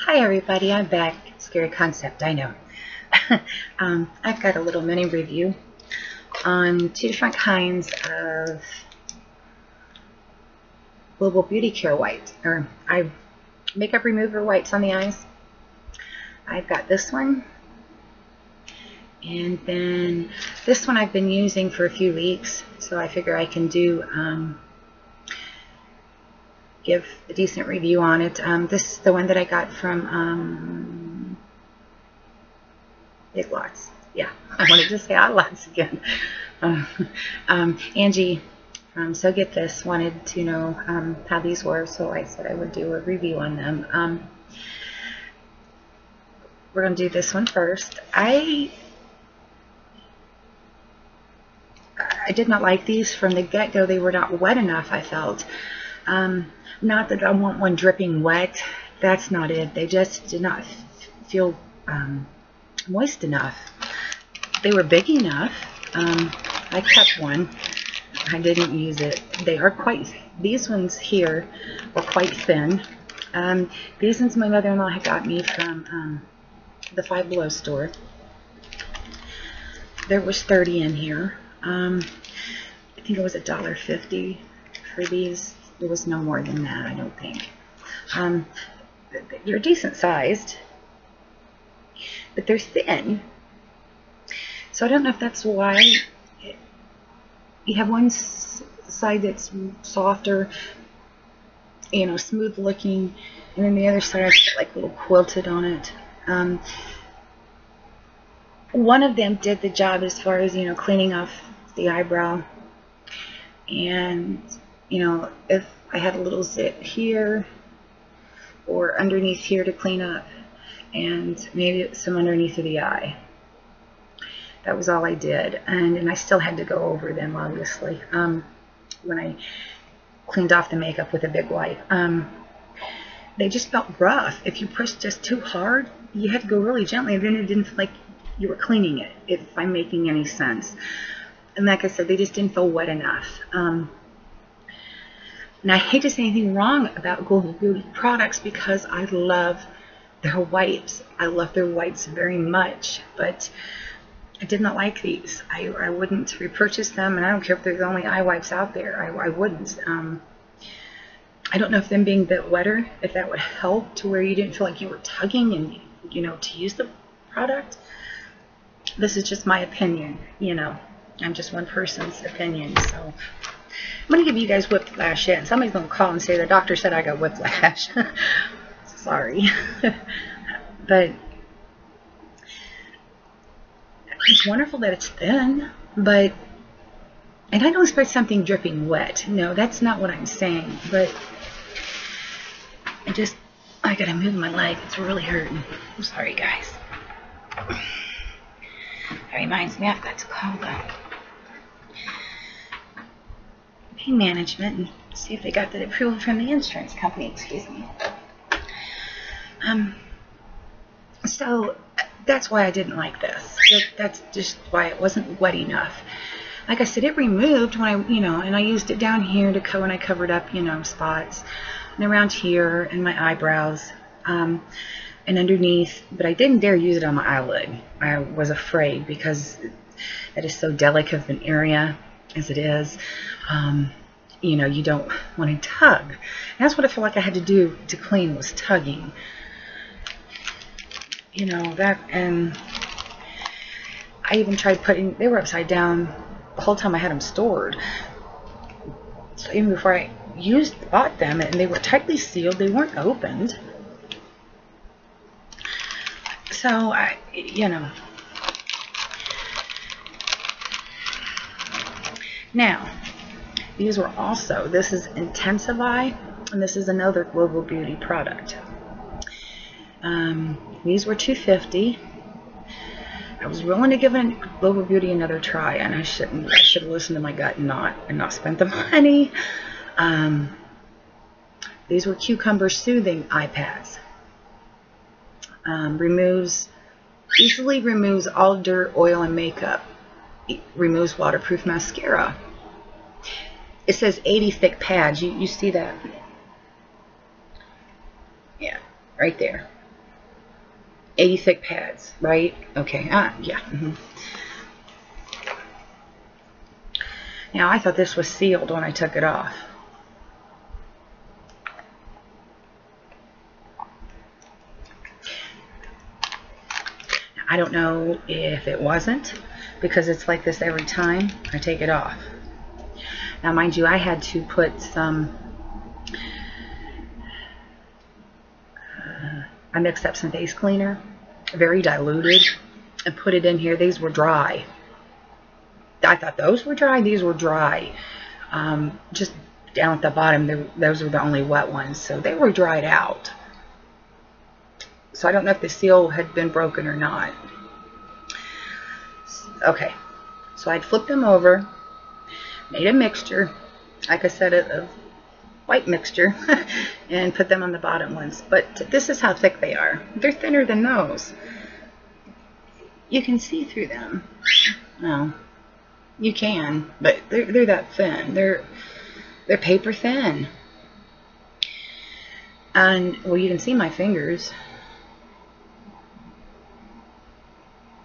Hi everybody, I'm back. Scary concept, I know. I've got a little mini review on two different kinds of Global Beauty Care white, or makeup remover whites on the eyes. I've got this one, and then this one I've been using for a few weeks, so I figure I can give a decent review on it. This is the one that I got from Big Lots. Yeah, I wanted to say Lots again. Angie from So Git This wanted to know how these were, so I said I would do a review on them. We're going to do this one first. I did not like these from the get-go. They were not wet enough, I felt. Not that I want one dripping wet. That's not it. They just did not feel moist enough. They were big enough. I kept one. I didn't use it. They are these ones here were quite thin. These ones my mother-in-law had got me from the Five Below store. There was 30 in here. I think it was $1.50 for these. It was no more than that, I don't think. They're decent sized, but they're thin. So I don't know if that's why you have one side that's softer, smooth looking, and then the other side is like a little quilted on it. One of them did the job as far as cleaning off the eyebrow, and if I had a little zit here or underneath here to clean up, and maybe some underneath of the eye. That was all I did, and I still had to go over them, obviously, when I cleaned off the makeup with a big wipe. They just felt rough. If you pushed just too hard, you had to go really gently, and then it didn't feel like you were cleaning it, if I'm making any sense. And like I said, they just didn't feel wet enough. And I hate to say anything wrong about Global Beauty products because I love their wipes. I love their wipes very much, but I did not like these. I wouldn't repurchase them, and I don't care if they're the only eye wipes out there. I wouldn't. I don't know if them being a bit wetter, if that would help to where you didn't feel like you were tugging and, to use the product. This is just my opinion, I'm just one person's opinion, so I'm going to give you guys whiplash yet. Somebody's going to call and say the doctor said I got whiplash. Sorry. But it's wonderful that it's thin, and I don't expect something dripping wet. No, that's not what I'm saying, but I got to move my leg. It's really hurting. I'm sorry, guys. That reminds me, I've got to call the pain management and see if they got the approval from the insurance company. Excuse me. So that's why I didn't like this. That's just why it wasn't wet enough. Like I said, it removed when and I used it down here when I covered up, spots, and around here and my eyebrows, and underneath, but I didn't dare use it on my eyelid. I was afraid because it is so delicate of an area as it is. You don't want to tug. And that's what I feel like I had to do to clean, was tugging. That, and I even tried they were upside down the whole time I had them stored. So even before I bought them, and they were tightly sealed, they weren't opened. So now, these were also, this is nsivEye, and this is another Global Beauty product. These were $2.50. I was willing to give Global Beauty another try, and I should have listened to my gut and not spent the money. These were cucumber soothing eye pads. Easily removes all dirt, oil, and makeup. It removes waterproof mascara. It says 80 thick pads. You see that? Yeah, right there. 80 thick pads, right? Okay, yeah. Now, I thought this was sealed when I took it off. I don't know if it wasn't, because it's like this every time I take it off. Now, mind you, I had to put some, I mixed up some face cleaner, very diluted, and put it in here. These were dry. I thought those were dry. These were dry. Just down at the bottom, those were the only wet ones, so they were dried out. So I don't know if the seal had been broken or not. Okay, so I'd flipped them over, made a mixture, like I said, a white mixture, and put them on the bottom ones. But this is how thick they are. They're thinner than those. You can see through them. No, you can, but they're that thin. They're paper thin. And well, you can see my fingers.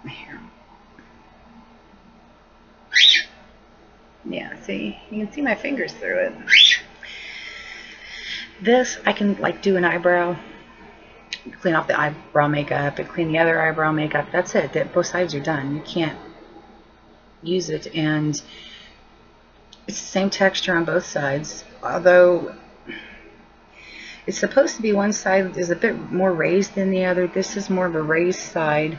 Here. Yeah, see, you can see my fingers through it. This, I can like do an eyebrow, clean off the eyebrow makeup, and clean the other eyebrow makeup. That's it. Both sides are done. You can't use it, and it's the same texture on both sides. Although it's supposed to be one side is a bit more raised than the other. This is more of a raised side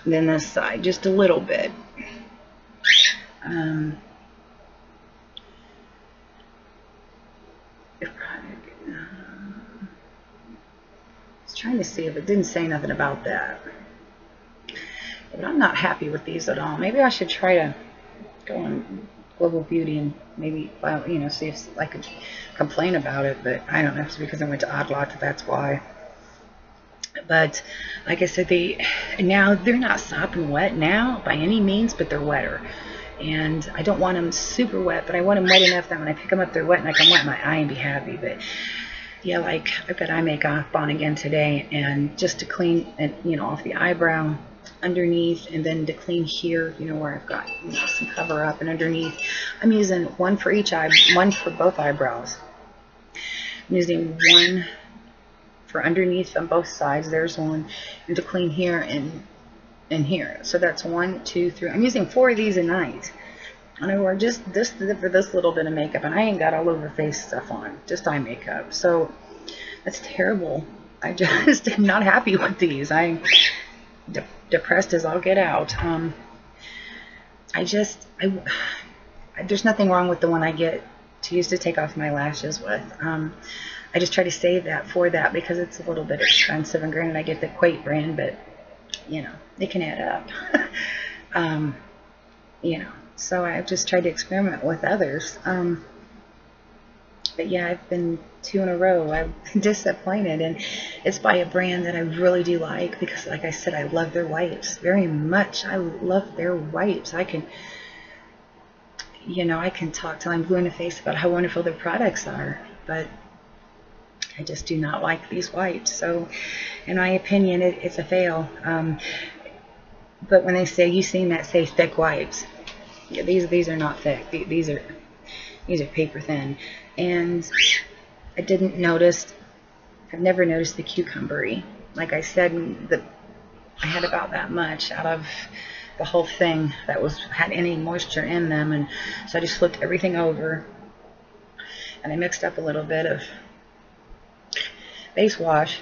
than this side, just a little bit. I was trying to see if it didn't say nothing about that. But I'm not happy with these at all. Maybe I should try to go on Global Beauty and maybe, well, you know, see if I could complain about it. But I don't know if it's because I went to Odd Lot, that's why. But like I said, now they're not sopping wet now by any means, but they're wetter. And I don't want them super wet, but I want them wet enough that when I pick them up, they're wet and I can wet my eye and be happy. But yeah, like I've got eye makeup on again today, and just to clean and off the eyebrow underneath, and then to clean here, where I've got some cover up, and underneath I'm using one for each eye, one for both eyebrows. I'm using one for underneath on both sides. There's one, and to clean here and here. So that's 1, 2, 3. I'm using 4 of these a night. And I wear just this for this little bit of makeup, and I ain't got all over face stuff on, just eye makeup. So that's terrible. I just am not happy with these. I'm depressed as all get out. There's nothing wrong with the one I get to use to take off my lashes with. I just try to save that for that because it's a little bit expensive, and granted I get the Quate brand, but it can add up. So I've just tried to experiment with others. But yeah, I've been 2 in a row. I'm disappointed, and it's by a brand that I really do like because, like I said, I love their wipes very much. I love their wipes. I can talk till I'm blue in the face about how wonderful their products are, but I just do not like these wipes. So in my opinion, it's a fail. But when they say, you seen that say thick wipes, yeah, these are not thick. These are paper thin. And I didn't notice, I've never noticed the cucumbery. Like I said, I had about that much out of the whole thing that had any moisture in them, and so I just flipped everything over, and I mixed up a little bit of face wash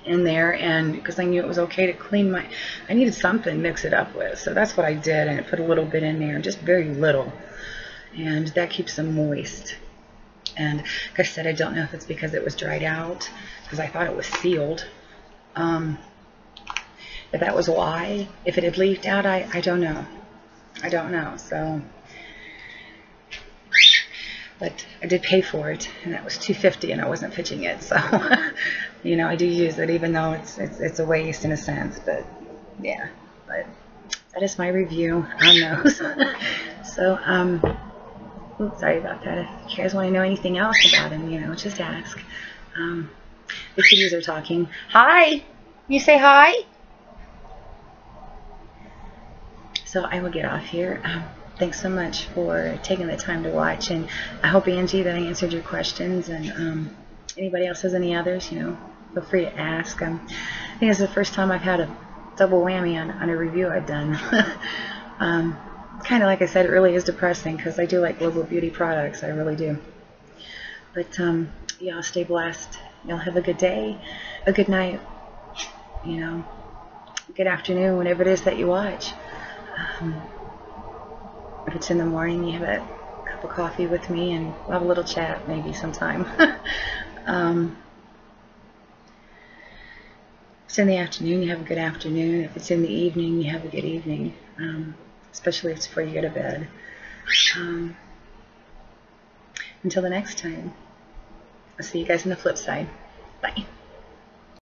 in there, and because I knew it was okay to clean I needed something to mix it up with, so that's what I did, and I put a little bit in there, just very little, and that keeps them moist. And like I said, I don't know if it's because it was dried out, because I thought it was sealed. If that was why, if it had leaked out, I don't know. I don't know. So, but I did pay for it, and that was $2.50, and I wasn't pitching it. So, I do use it, even though it's a waste in a sense. But yeah, but that is my review on those. So, oops, sorry about that. If you guys want to know anything else about them, just ask. The kitties are talking. Hi. You say hi? So I will get off here. Thanks so much for taking the time to watch, and I hope, Angie, that I answered your questions, and anybody else has any others, you know, feel free to ask. I think it's the first time I've had a double whammy on a review I've done. Kind of like I said, it really is depressing because I do like global beauty products, I really do. But y'all stay blessed. Y'all have a good day, a good night, you know, good afternoon, whenever it is that you watch. If it's in the morning, you have a cup of coffee with me and we'll have a little chat maybe sometime. If it's in the afternoon, you have a good afternoon. If it's in the evening, you have a good evening, especially if it's before you go to bed. Until the next time, I'll see you guys on the flip side. Bye.